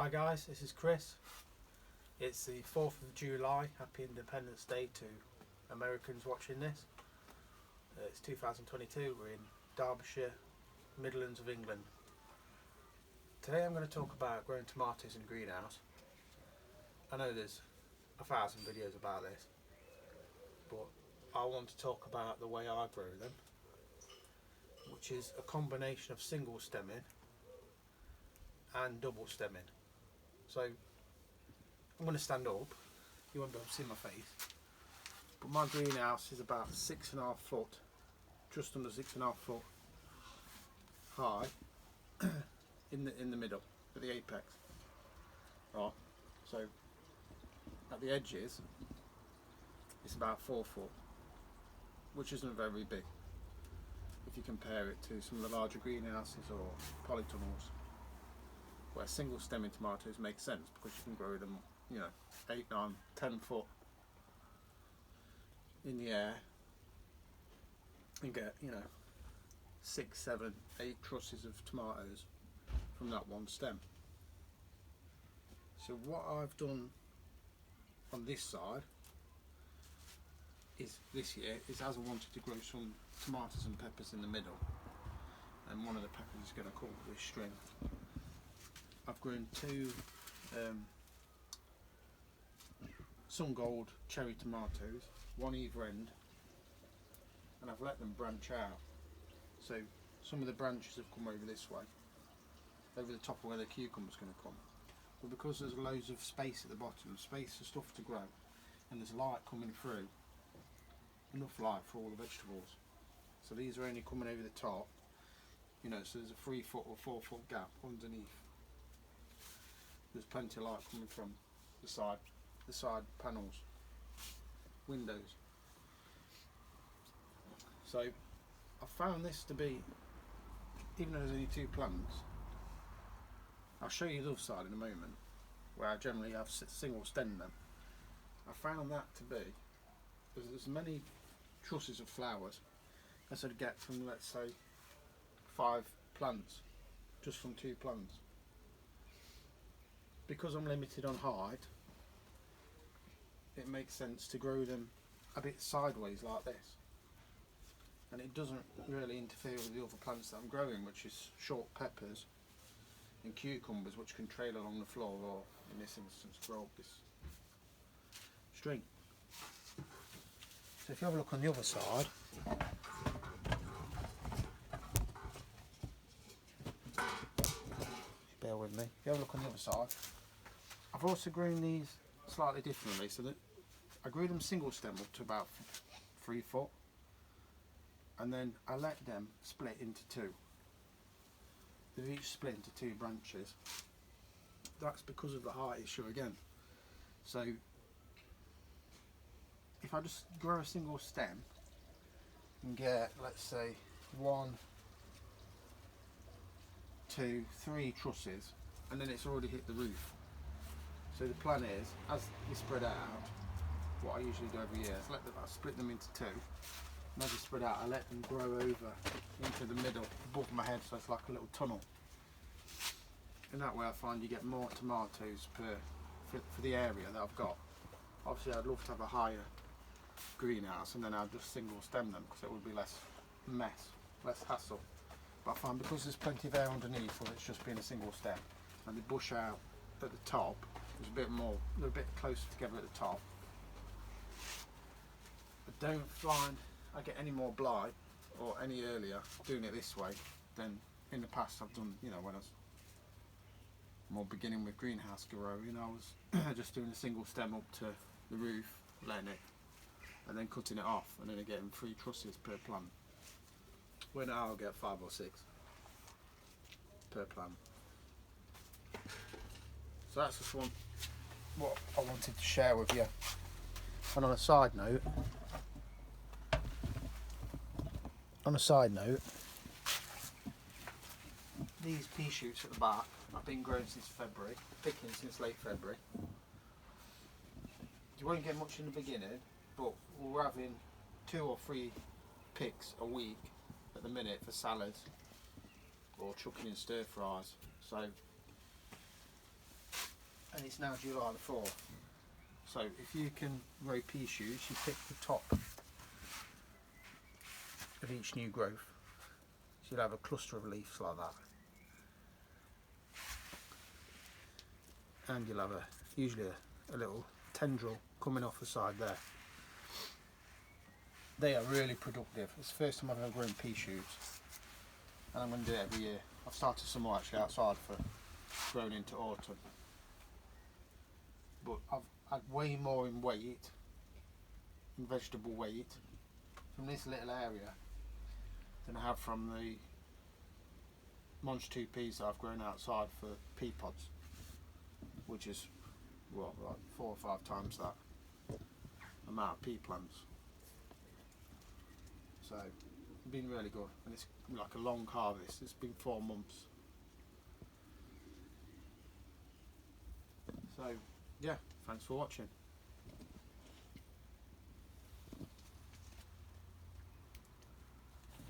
Hi guys, this is Chris. It's the 4th of July. Happy Independence Day to Americans watching this. It's 2022. We're in Derbyshire, Midlands of England. Today I'm going to talk about growing tomatoes in a greenhouse. I know there's 1,000 videos about this, but I want to talk about the way I grow them, which is a combination of single stemming and double stemming. So I'm going to stand up, you won't be able to see my face, but my greenhouse is about 6.5 foot, just under 6.5 foot high in the middle, at the apex. Right, so at the edges it's about 4 foot, which isn't very big if you compare it to some of the larger greenhouses or polytunnels, where single stemming tomatoes make sense because you can grow them, 8, 9, 10 foot in the air and get, 6, 7, 8 trusses of tomatoes from that one stem. So what I've done on this side is this year is, as I wanted to grow some tomatoes and peppers in the middle, and one of the peppers is going to come with this string, I've grown 2 Sun Gold cherry tomatoes, one either end, and I've let them branch out. So some of the branches have come over this way, over the top of where the cucumber's going to come. But because there's loads of space at the bottom, space for stuff to grow, and there's light coming through, enough light for all the vegetables. So these are only coming over the top, so there's a 3 foot or 4 foot gap underneath. There's plenty of light coming from the side panels, windows. So I found this to be, even though there's only 2 plants, I'll show you the other side in a moment, where I generally have single stem them. I found that to be, there's as many trusses of flowers as I'd get from, let's say, 5 plants, just from 2 plants. Because I'm limited on height, it makes sense to grow them a bit sideways like this, and it doesn't really interfere with the other plants that I'm growing, which is short peppers and cucumbers, which can trail along the floor, or in this instance grow up this string. So if you have a look on the other side, bear with me, if you have a look on the other side, I've also grown these slightly differently, so that I grew them single stem up to about 3 foot, and then I let them split into 2. They've each split into 2 branches. That's because of the height issue again. So if I just grow a single stem and get, let's say, 1, 2, 3 trusses, and then it's already hit the roof. So the plan is, as they spread out, what I usually do every year is I split them into 2, and as they spread out I let them grow over into the middle above my head, so it's like a little tunnel. And that way I find you get more tomatoes for the area that I've got. Obviously I'd love to have a higher greenhouse, and then I'd just single stem them because it would be less mess, less hassle. But I find because there's plenty of air underneath, well, it's just being a single stem, and they bush out at the top. There's a bit more, they're a bit closer together at the top. I don't find I get any more blight or any earlier doing it this way than in the past I've done, when I was more beginning with greenhouse growing. I was just doing a single stem up to the roof, letting it, and then cutting it off, and then getting 3 trusses per plant. Well, now I'll get 5 or 6 per plant. So that's just what I wanted to share with you. And on a side note, these pea shoots at the back I've been growing since February, picking since late February. You won't get much in the beginning, but we're having 2 or 3 picks a week at the minute for salads or chucking in stir fries. So and it's now July the 4th. So if you can grow pea shoots, you pick the top of each new growth. So you'll have a cluster of leaves like that. And you'll have usually a little tendril coming off the side there. They are really productive. It's the first time I've ever grown pea shoots, and I'm going to do it every year. I've started some more actually outside for growing into autumn, but I've had way more in weight, in vegetable weight, from this little area than I have from the Monster 2 peas that I've grown outside for pea pods, which is what, like 4 or 5 times that amount of pea plants. So it's been really good, and it's like a long harvest. It's been 4 months. So yeah, thanks for watching.